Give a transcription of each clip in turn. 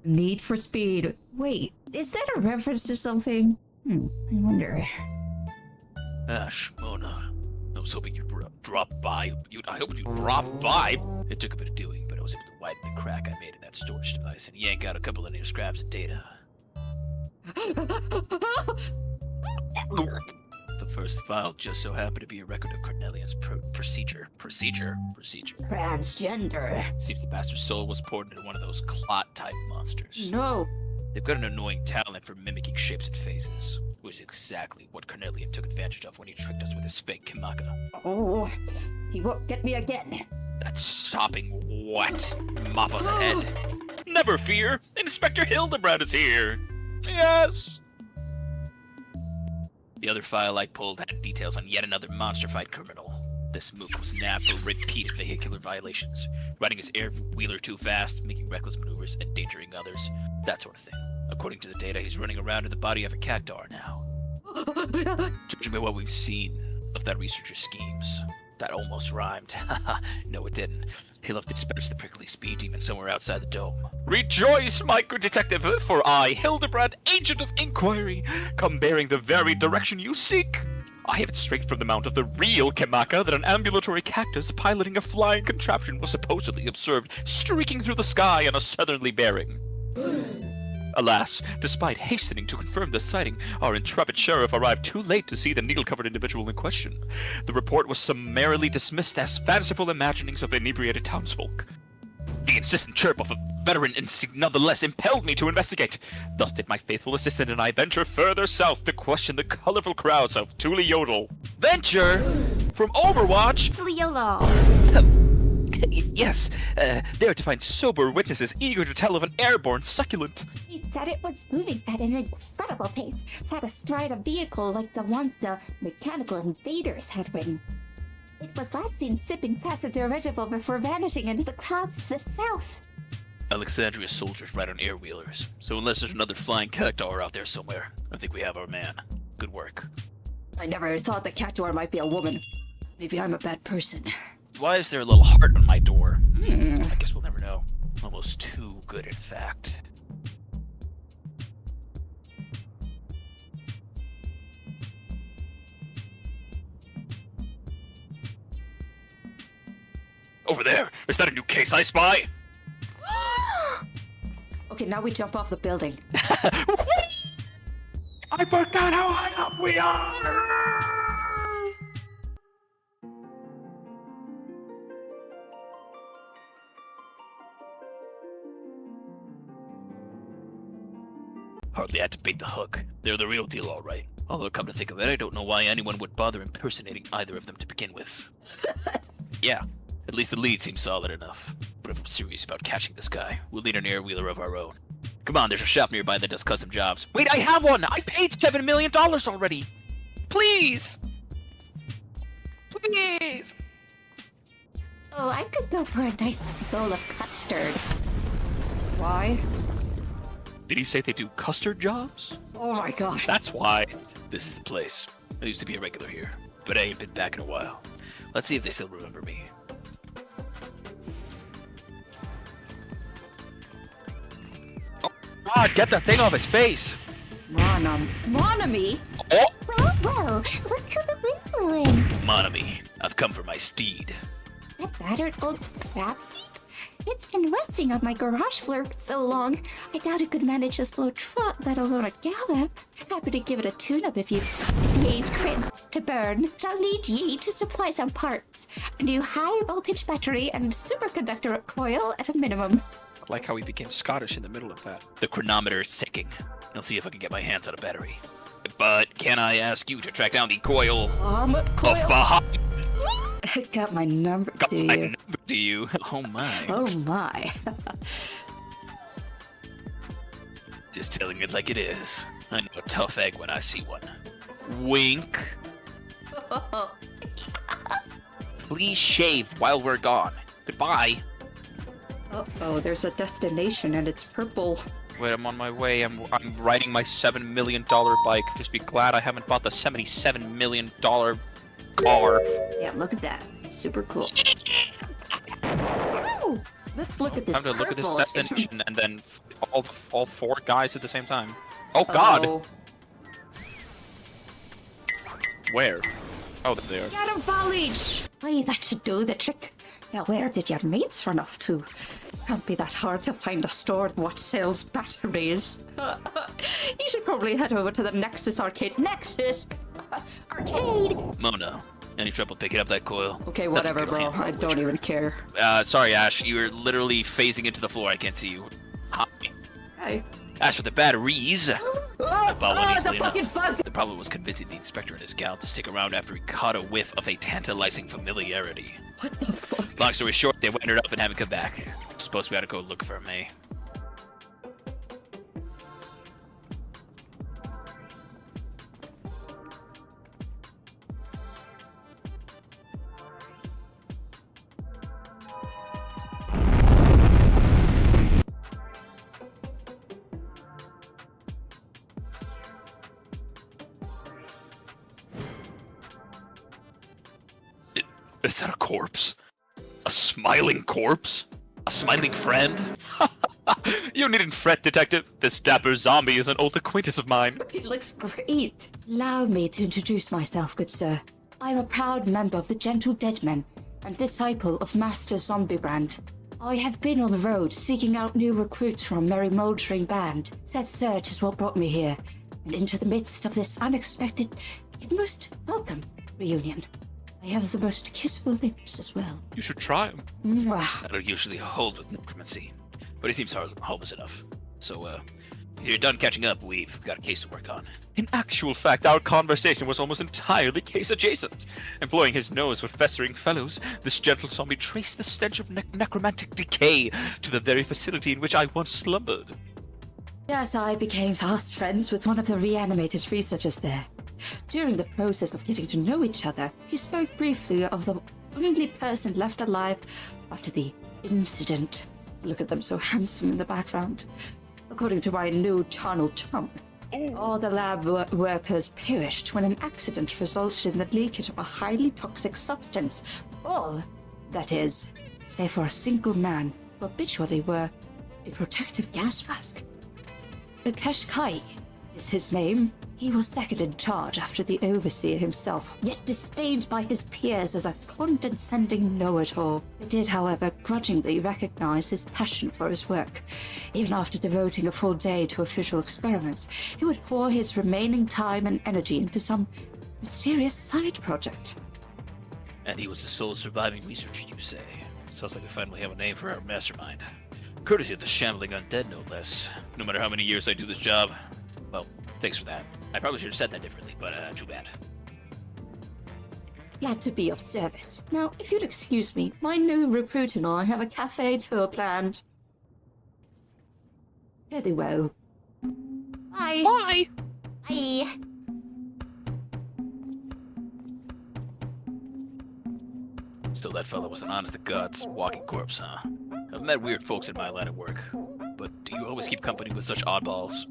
Need for Speed. Wait, is that a reference to something? I wonder. Ashe, Mona. I was hoping you'd drop by. I hope you'd drop by. It took a bit of doing, but I was able to widen the crack I made in that storage device and yank out a couple of new scraps of data. The first file just so happened to be a record of Cornelius' procedure. Transgender. Seems the bastard's soul was poured into one of those clot-type monsters. No. They've got an annoying talent for mimicking shapes and faces, which is exactly what Cornelius took advantage of when he tricked us with his fake Kimaka. Oh, he won't get me again. That sopping wet mop on the head. Never fear, Inspector Hildebrand is here. Yes. The other file I pulled had details on yet another monster-fied criminal. This mook was nabbed for repeated vehicular violations, riding his air-wheeler too fast, making reckless maneuvers, endangering others, that sort of thing. According to the data, he's running around in the body of a cactuar now. Judging by what we've seen of that researcher's schemes, that almost rhymed. No, it didn't. He'll have dispatched the prickly speed demon somewhere outside the dome. Rejoice, my good detective, for I, Hildebrand, agent of inquiry, come bearing the very direction you seek. I have it straight from the mount of the real Kimaka that an ambulatory cactus piloting a flying contraption was supposedly observed streaking through the sky on a southerly bearing. Alas, despite hastening to confirm the sighting, our intrepid sheriff arrived too late to see the needle-covered individual in question. The report was summarily dismissed as fanciful imaginings of inebriated townsfolk. The insistent chirp of a veteran instinct nonetheless impelled me to investigate. Thus did my faithful assistant and I venture further south to question the colorful crowds of Tuliodel. Venture? From Overwatch? Tuliodel. Yes, there to find sober witnesses eager to tell of an airborne succulent. He said it was moving at an incredible pace, sat astride a vehicle like the ones the mechanical invaders had ridden. It was last seen sipping past a dirigible before vanishing into the clouds to the south. Alexandria's soldiers ride on air-wheelers, so unless there's another flying cactuar out there somewhere, I think we have our man. Good work. I never thought the cactuar might be a woman. Maybe I'm a bad person. Why is there a little heart on my door? I guess we'll never know. Almost too good, in fact. Over there! Is that a new case I spy? Okay, now we jump off the building. I forgot how high up we are! Hardly had to bait the hook. They're the real deal, all right. Although, come to think of it, I don't know why anyone would bother impersonating either of them to begin with. Yeah, at least the lead seems solid enough. But if I'm serious about catching this guy, we'll need an air-wheeler of our own. Come on, there's a shop nearby that does custom jobs. Wait, I have one! I paid $7 million already! Please! Please! Oh, I could go for a nice bowl of custard. Why? Did he say they do custard jobs? Oh my god. That's why. This is the place. I used to be a regular here, but I ain't been back in a while. Let's see if they still remember me. Oh God, get that thing off his face! Monami? Oh! Whoa, look who the wind blew in. Monami, I've come for my steed. That battered old scrap heap? It's been resting on my garage floor for so long, I doubt it could manage a slow trot, let alone a gallop. Happy to give it a tune-up if you've crits to burn. But I'll need ye to supply some parts. A new high-voltage battery and superconductor coil at a minimum. I like how he became Scottish in the middle of that. The chronometer is ticking. I'll see if I can get my hands on a battery. But can I ask you to track down the coil of Baha? Got my number, do you? My number to you. Oh my. Oh my. Just telling it like it is. I know a tough egg when I see one. Wink. Please shave while we're gone. Goodbye. Oh, there's a destination and it's purple. Wait, I'm on my way. I'm riding my $7 million bike. Just be glad I haven't bought the $77 million car. Yeah, look at that. Super cool. Oh, Let's look at this Time to look at this purple. destination and then all 4 guys at the same time. Oh God! Oh. Where? Oh, there they are. Get him, Foliage! Aye, that should do the trick. Now, where did your mates run off to? Can't be that hard to find a store what sells batteries. You should probably head over to the Nexus Arcade. Nexus! Arcade! Mona, any trouble picking up that coil? Okay, Nothing whatever, can bro. handle I it. don't even care. Sorry, Ash. You're literally phasing into the floor. I can't see you. Hi. Hey. As for the batteries, Oh, Ball went the easily fucking enough. bug! The problem was convincing the inspector and his gal to stick around after he caught a whiff of a tantalizing familiarity. What the fuck? Long story short, they wandered off and haven't come back. Suppose we ought to go look for him, eh? Is that a corpse? A smiling corpse? A smiling friend? You needn't fret, detective. This dapper zombie is an old acquaintance of mine. It looks great. Allow me to introduce myself, good sir. I am a proud member of the Gentle Dead Men and disciple of Master Zombiebrand. I have been on the road seeking out new recruits for a merry mouldering band. That search is what brought me here, and into the midst of this unexpected yet most welcome reunion. I have the most kissable lips as well. You should try him. Mwah. I don't usually hold with necromancy, but he seems harmless enough. So, if you're done catching up, we've got a case to work on. In actual fact, our conversation was almost entirely case adjacent. Employing his nose for festering fellows, this gentle zombie traced the stench of necromantic decay to the very facility in which I once slumbered. Yes, I became fast friends with one of the reanimated researchers there. During the process of getting to know each other, he spoke briefly of the only person left alive after the incident. Look at them so handsome in the background. According to my new charnel chum, all the lab workers perished when an accident resulted in the leakage of a highly toxic substance. All, that is, save for a single man who habitually wore a protective gas mask. Keshkai is his name. He was second in charge after the overseer himself, yet disdained by his peers as a condescending know-it-all. They did, however, grudgingly recognize his passion for his work. Even after devoting a full day to official experiments, he would pour his remaining time and energy into some mysterious side project. And he was the sole surviving researcher, you say? Sounds like we finally have a name for our mastermind. Courtesy of the shambling undead, no less. No matter how many years I do this job. Well, thanks for that. I probably should have said that differently, but too bad. Glad to be of service. Now, if you'd excuse me, my new recruit and I have a cafe tour planned. Very well. Bye. Bye! Bye. Still, that fellow was an honest-to-God's walking corpse, huh? I've met weird folks in my line of work, but do you always keep company with such oddballs?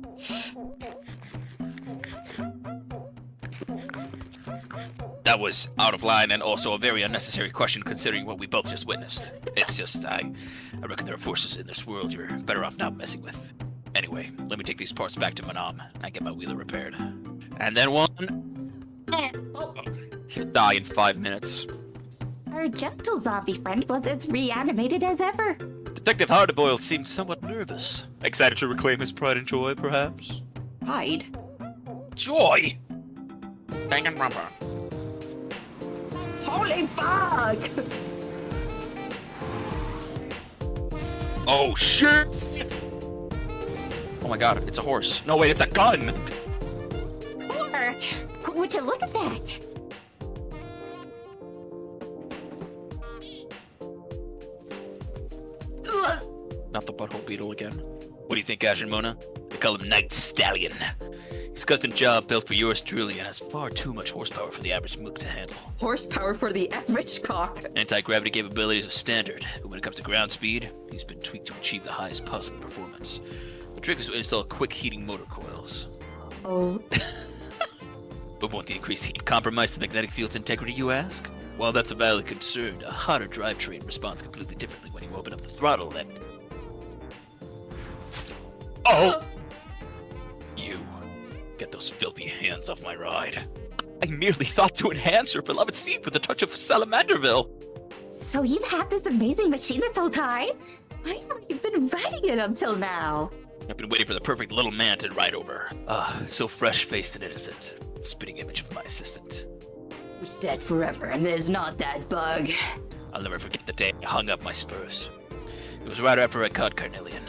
That was out of line and also a very unnecessary question considering what we both just witnessed. It's just, I reckon there are forces in this world you're better off not messing with. Anyway, let me take these parts back to Manam and get my wheeler repaired. And then he'll die in 5 minutes. Our gentle zombie friend was as reanimated as ever. Detective Hardboiled seemed somewhat nervous. Excited to reclaim his pride and joy, perhaps? Pride? Joy! Bang and rubber. Holy bug! Oh, shit! Oh my god, it's a horse. No, wait, it's a gun! Or, would you look at that? Not the butthole beetle again. What do you think, Ashe and Mona? They call him Night Stallion. His custom job built for yours truly and has far too much horsepower for the average mook to handle. Horsepower for the average cock. Anti-gravity capabilities are standard, but when it comes to ground speed, he's been tweaked to achieve the highest possible performance. The trick is to install quick heating motor coils. Oh. But won't the increased heat compromise the magnetic field's integrity, you ask? While that's a valid concern, a hotter drivetrain responds completely differently when he open up the throttle then. Oh! You, get those filthy hands off my ride. I merely thought to enhance your beloved seat with a touch of Salamanderville. So you've had this amazing machine this whole time? Why haven't you been riding it until now? I've been waiting for the perfect little man to ride over. So fresh-faced and innocent. Spitting image of my assistant. Who's dead forever and is not that bug. I'll never forget the day I hung up my spurs. It was right after I caught Carnelian.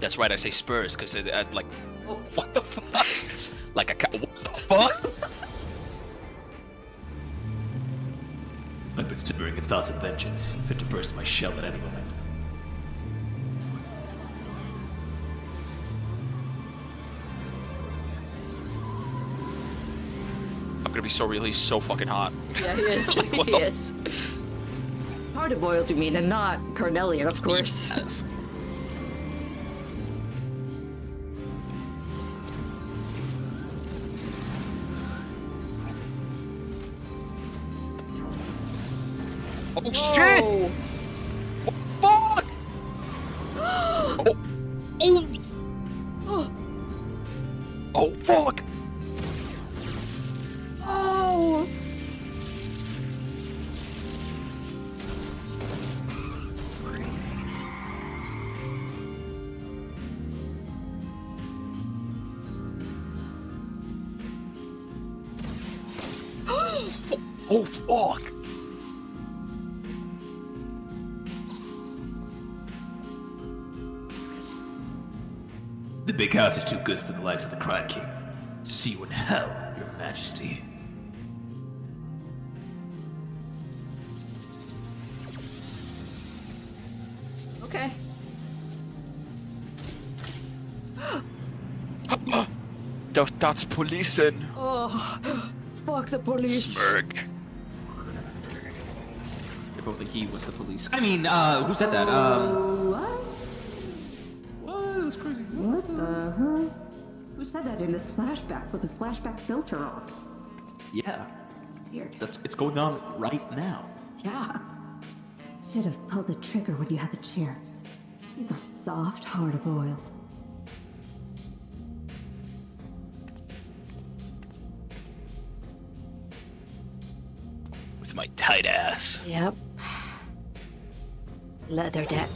That's right, I say spurs, because I'd like... Oh, what the fuck? Like a cow... What the fuck? I've been simmering in thoughts of vengeance, fit to burst my shell at any moment. I'm gonna be so real, he's so fucking hot. Yeah, he is. Like, what He the is. Hard boiled, you mean, and not Carnelian, of course. Yes. Oh shit! Whoa. Fuck! Oh! Oh! Oh fuck! Oh! Oh fuck! The big house is too good for the likes of the Crime King. See you in hell, your majesty. Okay. That's policing. Oh, fuck the police. Smirk. If only he was the police. I mean, who said that? What? What? That's crazy. What the huh? Who said that in this flashback with a flashback filter on? Yeah, Weird. it's going on right now. Yeah. Should have pulled the trigger when you had the chance. You got soft, hard-boiled. With my tight ass. Yep. Leather debt.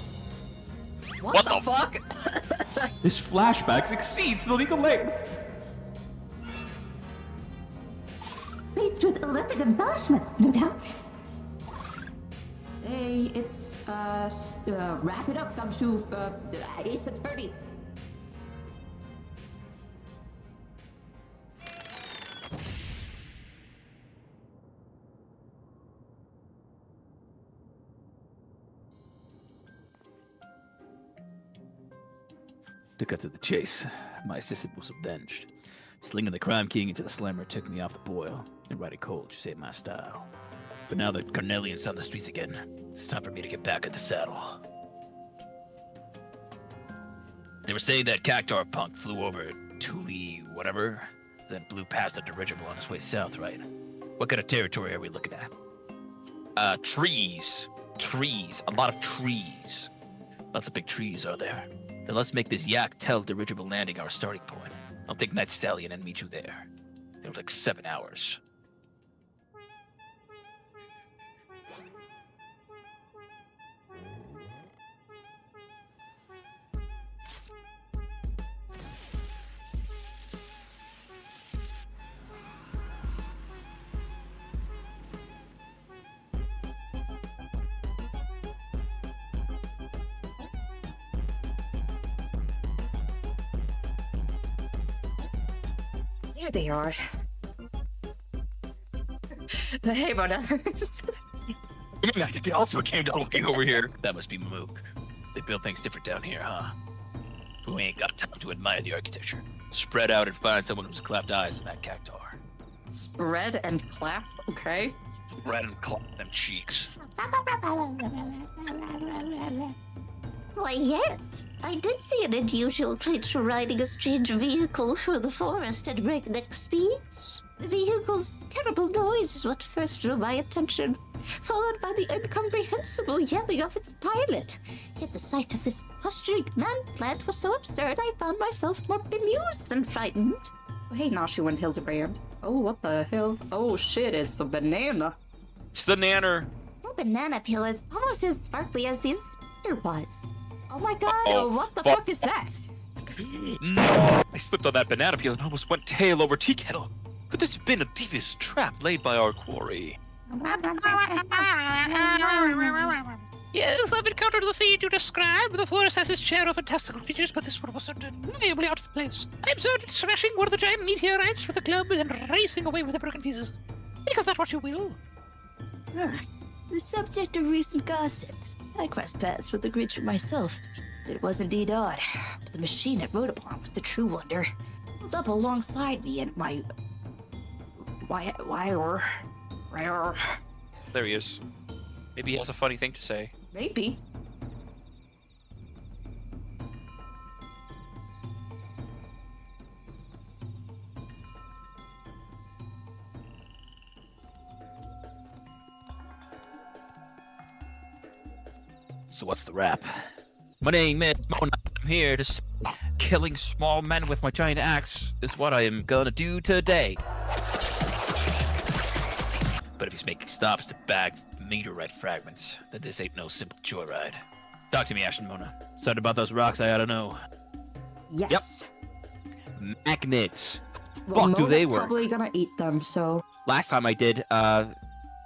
What the fuck? This flashback exceeds the legal length. Faced with illicit embellishments, no doubt. Hey, it's, wrap it up, Gumshoe, Ace Attorney. To cut to the chase, my assistant was avenged. Slinging the Crime King into the slammer took me off the boil, and riding cold just ain't my style. But now that Carnelian's on the streets again, it's time for me to get back in the saddle. They were saying that Cactar punk flew over Thule, whatever, then blew past the dirigible on his way south, right? What kind of territory are we looking at? Trees. Trees. A lot of trees. Lots of big trees are there. Then let's make this Yak-Tel dirigible landing our starting point. I'll take Night Stallion and meet you there. It was like 7 hours. Here they are. Hey, Mona. I think they also came down looking over here. That must be Mook. They build things different down here, huh? We ain't got time to admire the architecture. Spread out and find someone who's clapped eyes on that Cactar. Spread and clap, okay? Spread and clap them cheeks. Why, yes. I did see an unusual creature riding a strange vehicle through the forest at breakneck speeds. The vehicle's terrible noise is what first drew my attention, followed by the incomprehensible yelling of its pilot. Yet the sight of this posturing man-plant was so absurd I found myself more bemused than frightened. Oh, hey, Nashu and Hildebrand. Oh, what the hell? Oh shit, it's the banana. It's the nanner. Your banana peel is almost as sparkly as the inspector was. Oh my god, Uh-oh. what the fuck is that? No! I slipped on that banana peel and almost went tail over tea kettle. Could this have been a devious trap laid by our quarry? Yes, I've encountered the fiend you described. The forest has its share of fantastical features, but this one was undeniably out of place. I observed it smashing one of the giant meteorites with a club and racing away with the broken pieces. Think of that what you will. The subject of recent gossip. I crossed paths with the creature myself. It was indeed odd, but the machine it rode upon was the true wonder. Pulled up alongside me and my... There he is. Maybe he has a funny thing to say. Maybe. So what's the rap? My name is Mona. I'm here to say killing small men with my giant axe is what I am gonna do today. But if he's making stops to bag meteorite fragments, then this ain't no simple joyride. Talk to me, Ashe and Mona. Something about those rocks I ought to know. Yes. Magnets. Well, Fuck do Mona's they work? probably gonna eat them, so... Last time I did,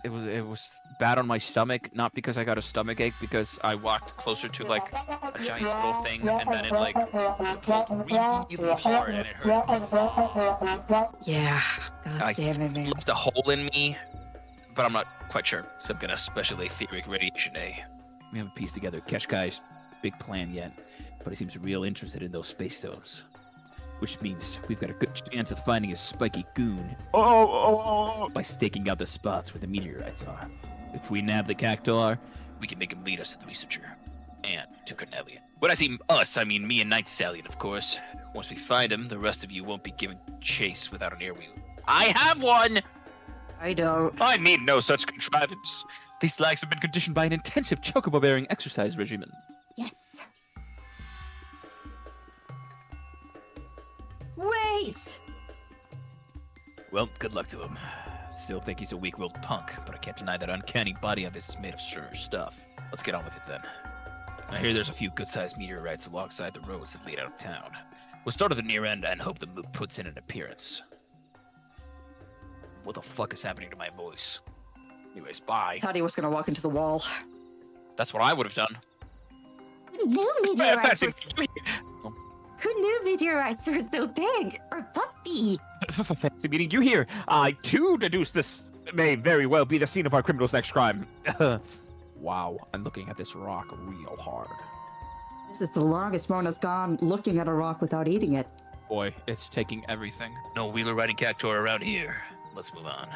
it was bad on my stomach, not because I got a stomach ache, because I walked closer to like a giant little thing, and then it pulled really hard and it hurt. Yeah. God I damn it, man. left a hole in me, but I'm not quite sure. Some kind of special etheric radiation, eh? We haven't pieced together Keshkai's big plan yet, but he seems real interested in those space stones. Which means we've got a good chance of finding his spiky goon by staking out the spots where the meteorites are. If we nab the Cactuar, we can make him lead us to the researcher. And to Cornelian. When I say us, I mean me and Night Stallion, of course. Once we find him, the rest of you won't be giving chase without an air wheel. I have one! I don't. I need no such contrivance. These lags have been conditioned by an intensive chocobo-bearing exercise regimen. Yes. Wait! Well, good luck to him. Still think he's a weak-willed punk, but I can't deny that uncanny body of his is made of sure stuff. Let's get on with it then. I hear there's a few good-sized meteorites alongside the roads that lead out of town. We'll start at the near end and hope the mook puts in an appearance. What the fuck is happening to my voice? Anyways, bye. I thought he was gonna walk into the wall. That's what I would have done. Who knew meteorites were so big or bumpy? Fancy meeting you here. I, too, deduce this may very well be the scene of our criminal's next crime. Wow, I'm looking at this rock real hard. This is the longest Mona's gone looking at a rock without eating it. Boy, it's taking everything. No wheeler riding Cactuar around here. Let's move on.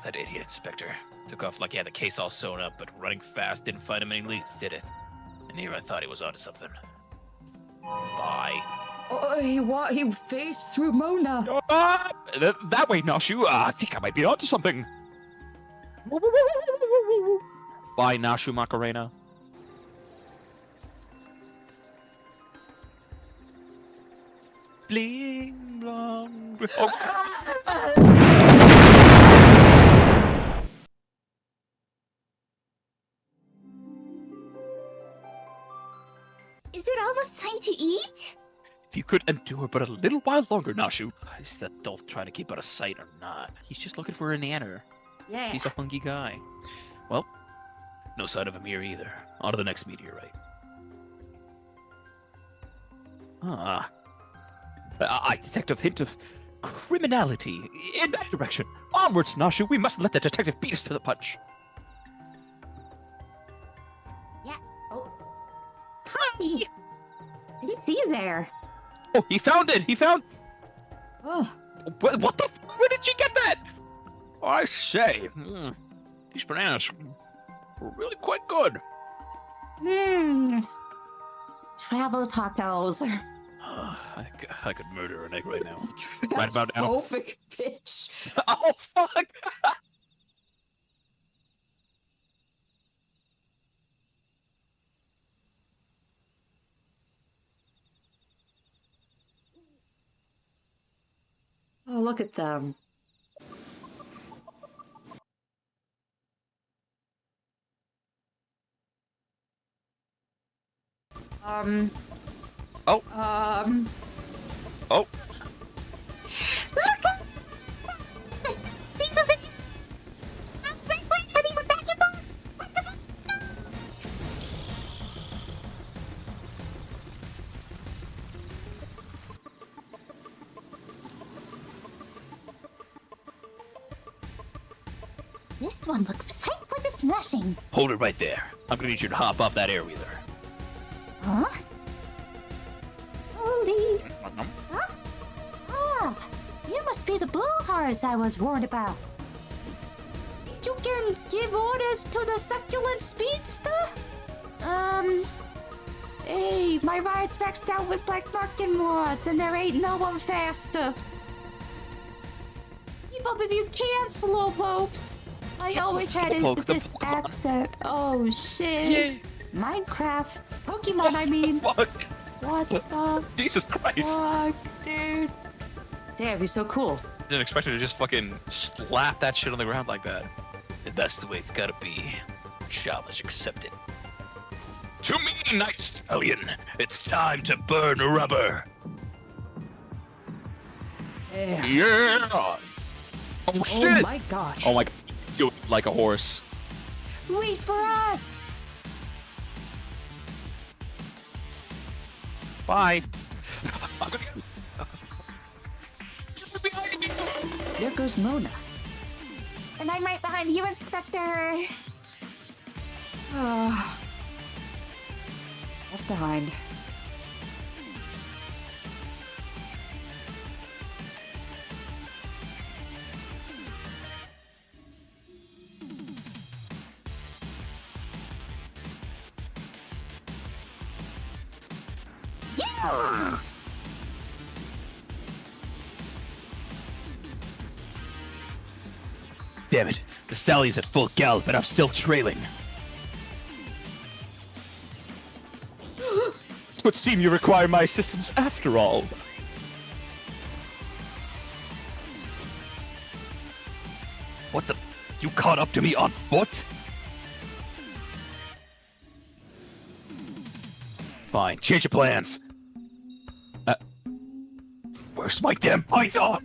That idiot inspector. Took off like he had the case all sewn up, but running fast didn't find him any leads, did it? And here I thought he was onto something. Bye. Oh, he phased through Mona. That way, Nashu. I think I might be onto something. Bye, Nashu Macarena. Bling blong. Is it almost time to eat? If you could endure but a little while longer, Nashu. Is that dolt trying to keep out of sight or not? He's just looking for a nanner. Yeah. He's a hungry guy. Well, no sign of him here either. On to the next meteorite. I detect a hint of criminality in that direction. Onwards, Nashu. We mustn't let the detective beat us to the punch. Yeah. Oh. Hi! Didn't see you there. Oh, he found it. He found. Oh, What the? Where did she get that? I say, these bananas were really quite good. Travel tacos. I could murder an egg right now. Right about now. Transphobic bitch. Oh fuck! Oh, look at them. Oh. Oh. This one looks ripe for the smashing. Hold it right there. I'm gonna need you to hop off that air wheeler. Huh? Holy. Huh? Ah, you must be the blowhards I was warned about. You can give orders to the succulent speedster? Hey, my ride's maxed out with black market mods, and there ain't no one faster. Keep up if you can, slowpokes. I always had it Slowpoke, with the this Pokemon. accent. Oh shit. Yay. Minecraft. Pokemon, I mean. Fuck! What the Jesus Christ! fuck, dude? Damn, he's so cool. Didn't expect her to just fucking slap that shit on the ground like that. And that's the way it's gotta be. Challenge accepted. To me, Night Stallion, it's time to burn rubber. Yeah. Yeah. Oh Oh shit! my god. Oh my! Do it like a horse. Wait for us! Bye. I'm gonna There goes Mona. And I'm right behind you, Inspector. Left behind. Yeah! Damn it. The Stallion's at full gallop, but I'm still trailing. It would seem you require my assistance after all. What the? You caught up to me on foot? Fine, change of plans. Where's my damn python?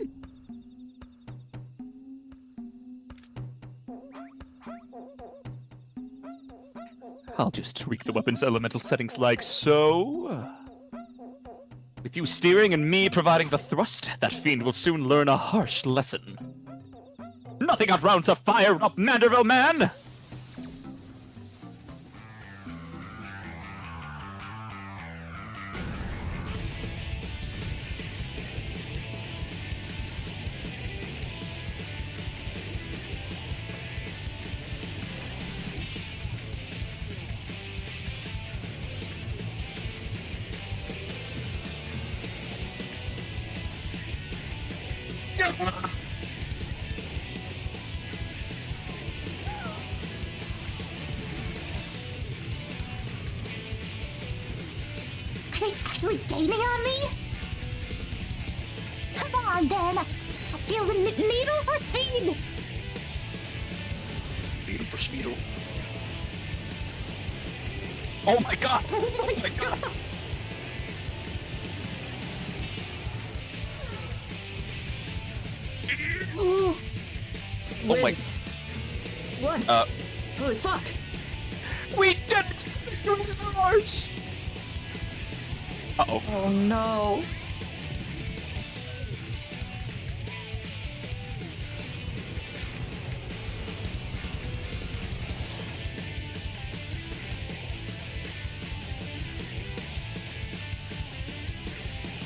I'll just tweak the weapon's elemental settings like so. With you steering and me providing the thrust, that fiend will soon learn a harsh lesson. Nothing outrounds a fire up Manderville, man! Are they actually gaining on me? Come on, then. I feel the needle for speed. Needle for Speedo. Oh my god! Oh my god! Oh Oh my- Liz. What? Holy fuck. We did it! It was ours! Uh-oh. Oh no.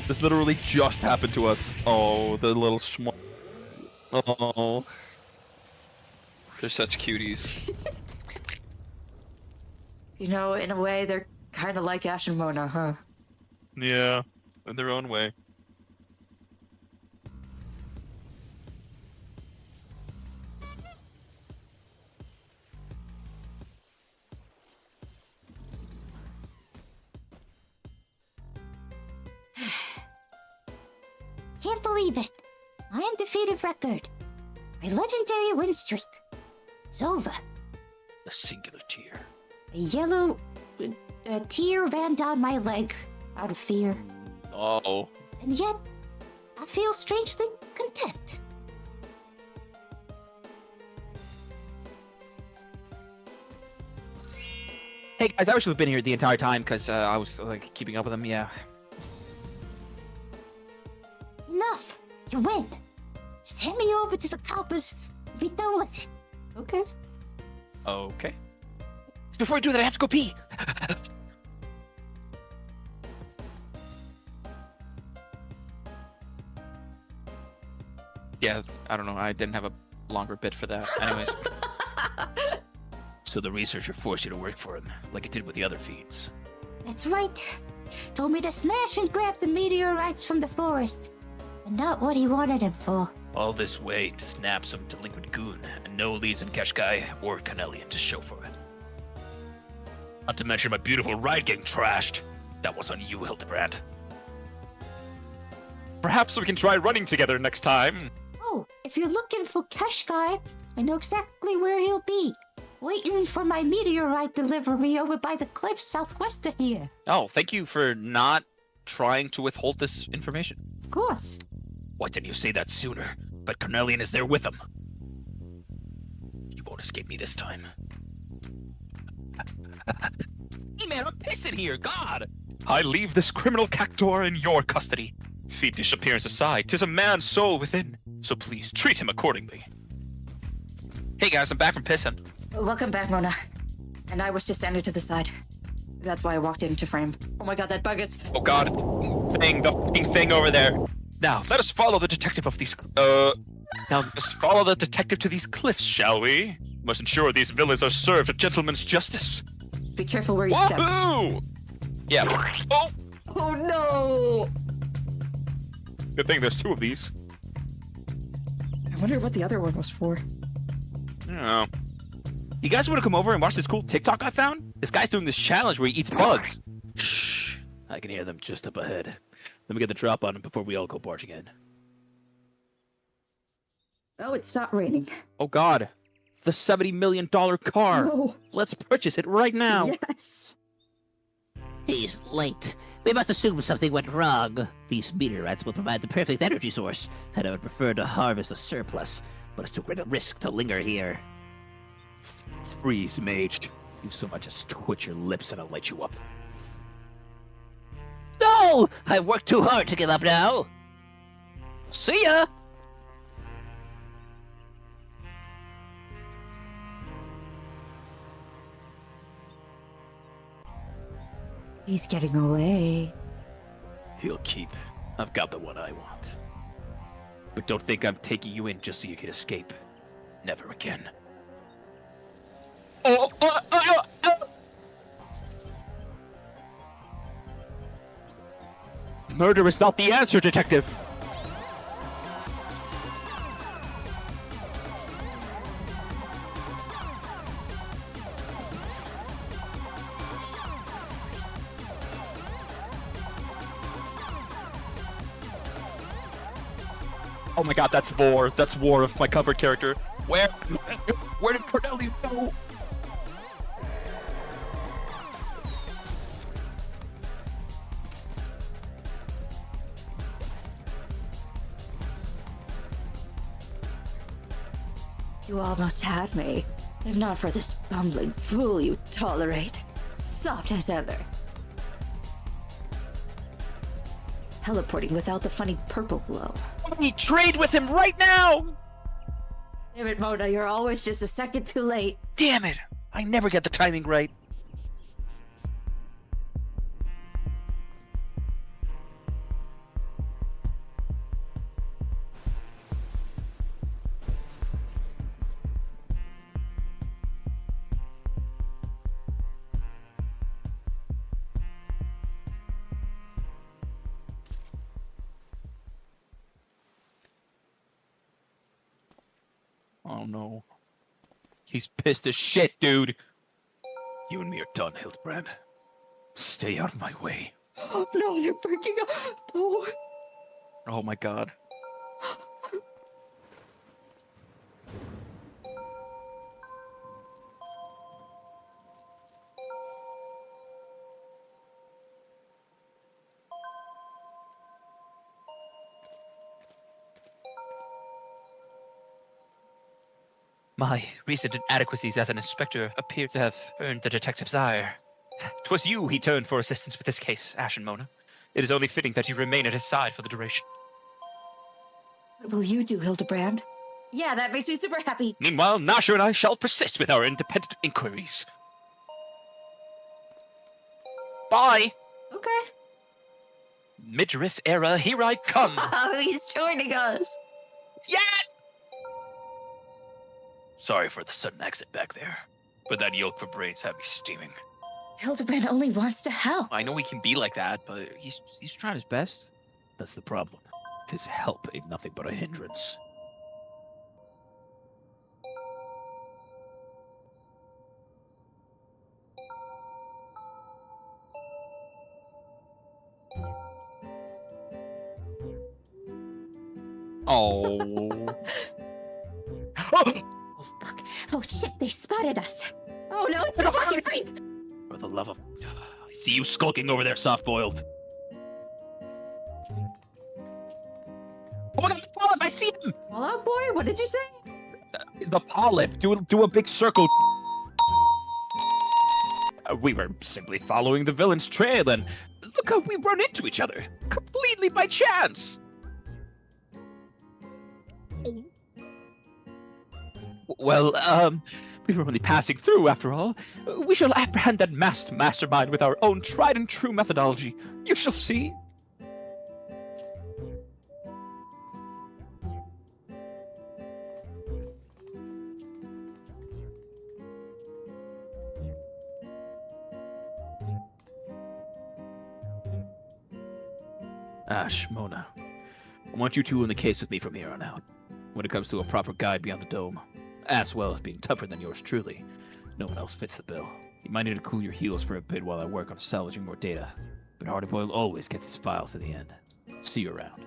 This literally just happened to us. Oh, the little schmuck. Oh. They're such cuties. You know, in a way, they're Kinda like Ashe and Mona, huh? Yeah, in their own way. Can't believe it. My undefeated record. My legendary win streak. It's over. The singular tear. A yellow tear ran down my leg out of fear. Oh. And yet, I feel strangely content. Hey guys, I've actually been here the entire time because I was like keeping up with them. Yeah. Enough. You win. Just hand me over to the coppers and be done with it. Okay. Okay. Before I do that, I have to go pee. Yeah, I don't know. I didn't have a longer bit for that. Anyways. So the researcher forced you to work for him, like it did with the other fiends. That's right. Told me to smash and grab the meteorites from the forest. And not what he wanted him for. All this way to snap some delinquent goon, and no Lees and Keshkai or Canelian to show for it. Not to mention my beautiful ride getting trashed. That was on you, Hildebrand. Perhaps we can try running together next time. Oh, if you're looking for Keshkai, I know exactly where he'll be. Waiting for my meteorite delivery over by the cliffs southwest of here. Oh, thank you for not trying to withhold this information. Of course. Why didn't you say that sooner? But Cornelian is there with him. You won't escape me this time. Hey man, I'm pissing here, God! I leave this criminal cactuar in your custody. Fiendish appearance aside, 'tis a man's soul within, so please treat him accordingly. Hey guys, I'm back from pissing. Welcome back, Mona. And I was just standing to the side. That's why I walked into frame. Oh my god, that bug is... Oh God, the fucking thing over there. Now, let us follow the detective of these, now let's follow the detective to these cliffs, shall we? Must ensure these villains are served a gentleman's justice. Be careful where you step. Woohoo! Yeah. Oh! Oh no! Good thing there's two of these. I wonder what the other one was for. I don't know. You guys want to come over and watch this cool TikTok I found? This guy's doing this challenge where he eats bugs. Shh. I can hear them just up ahead. Let me get the drop on him before we all go barging in. Oh, it stopped raining. Oh God. The $70 million car. No. Let's purchase it right now. Yes! He's late. We must assume something went wrong. These meteorites will provide the perfect energy source, and I would prefer to harvest a surplus, but it's too great a risk to linger here. Freeze, mage. You so much as twitch your lips and I'll light you up. No! I've worked too hard to give up now. See ya! He's getting away. He'll keep. I've got the one I want. But don't think I'm taking you in just so you can escape. Never again. Murder is not the answer, detective. Oh my god, that's Vor. That's War of my cover character. Where did Cornelian go? You almost had me. If not for this bumbling fool you tolerate. Soft as ever. Teleporting without the funny purple glow. We trade with him right now! Damn it, Mona, you're always just a second too late. Damn it! I never get the timing right. Oh no. He's pissed as shit, dude. You and me are done, Hildebrand. Stay out of my way. No, you're breaking up. No. Oh my god. My recent inadequacies as an inspector appear to have earned the detective's ire. 'Twas you he turned for assistance with this case, Ashe and Mona. It is only fitting that you remain at his side for the duration. What will you do, Hildebrand? Yeah, that makes me super happy. Meanwhile, Nasher and I shall persist with our independent inquiries. Bye! Okay. Midriff era, here I come! Oh, he's joining us. Yeah! Sorry for the sudden exit back there, but that yolk for brains had me steaming. Hildebrand only wants to help. I know he can be like that, but he's trying his best. That's the problem. His help ain't nothing but a hindrance. Oh. Oh, fuck. Oh, shit, they spotted us. Oh, no, it's the fucking freak! For the love of... I see you skulking over there, soft-boiled. Oh my god, the polyp! I see him! Fall out, boy? What did you say? The polyp! Do a big circle. We were simply following the villain's trail, and look how we run into each other. Completely by chance. Well, we were only passing through, after all. We shall apprehend that masked mastermind with our own tried-and-true methodology. You shall see. Ashe, Mona, I want you two in the case with me from here on out. When it comes to a proper guide beyond the dome, as well as being tougher than yours truly, no one else fits the bill. You might need to cool your heels for a bit while I work on salvaging more data, but Hardboiled always gets his files to the end. See you around.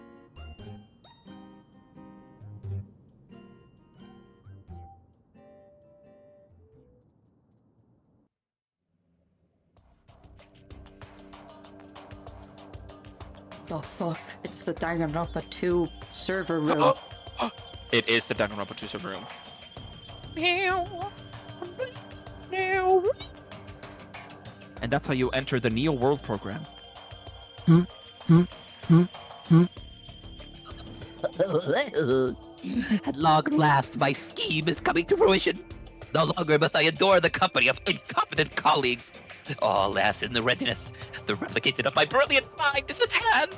The fuck? It's the Danganronpa 2 server room. It is the Danganronpa 2 server room. Meow. Meow. And that's how you enter the Neo World program. At long last, my scheme is coming to fruition. No longer must I endure the company of incompetent colleagues. All last in the readiness. The replication of my brilliant mind is at hand.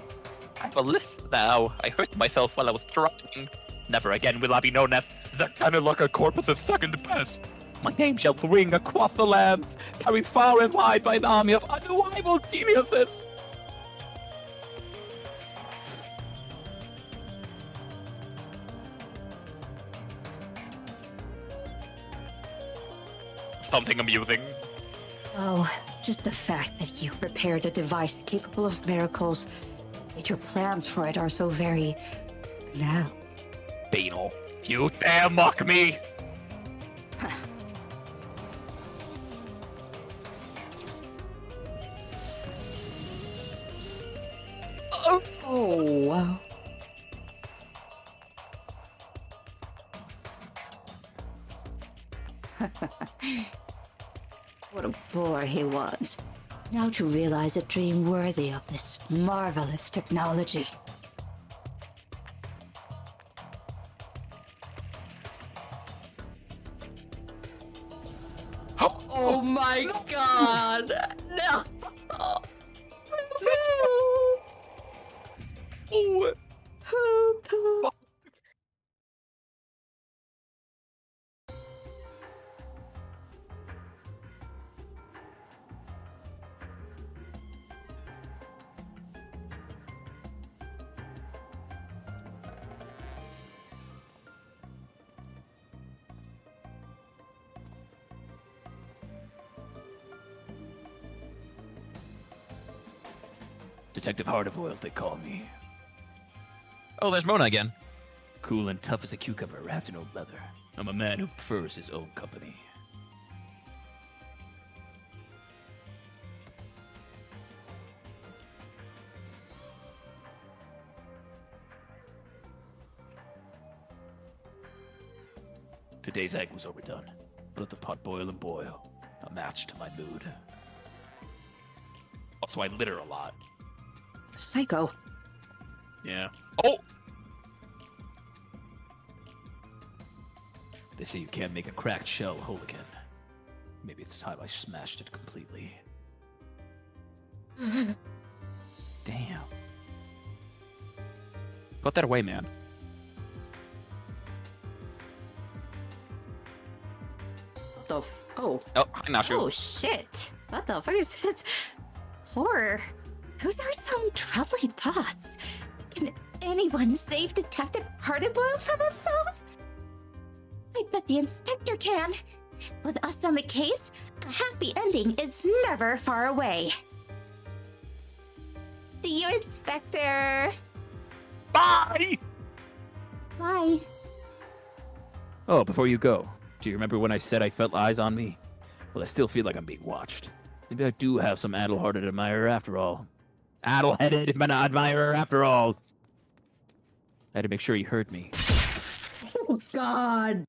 I'm a list now. I hurt myself while I was trying. Never again will I be known as the Kanalaka Corpus of Second Best. My name shall ring across the lands, carried far and wide by an army of unrivaled geniuses. Something amusing. Oh, just the fact that you prepared a device capable of miracles, that your plans for it are so very... now. Banal. You dare mock me! Oh, wow. What a bore he was. Now to realize a dream worthy of this marvelous technology. Oh my god! No! Oh. Detective Hardboiled, they call me. Oh, there's Mona again. Cool and tough as a cucumber wrapped in old leather. I'm a man who prefers his own company. Today's egg was overdone. Let the pot boil and boil. A match to my mood. Also, I litter a lot. Psycho. Yeah. Oh! They say you can't make a cracked shell whole again. Maybe it's time I smashed it completely. Damn. Put that away, man. Oh. Oh, hi, Nashu. Oh shit! What the fuck is this? Horror. Those are some troubling thoughts. Can anyone save Detective Hardboiled from himself? I bet the inspector can. With us on the case, a happy ending is never far away. See you, Inspector. Bye! Bye. Oh, before you go, do you remember when I said I felt eyes on me? Well, I still feel like I'm being watched. Maybe I do have some addle-hearted admirer after all. Addle-headed admirer after all. I had to make sure he heard me. Oh, God.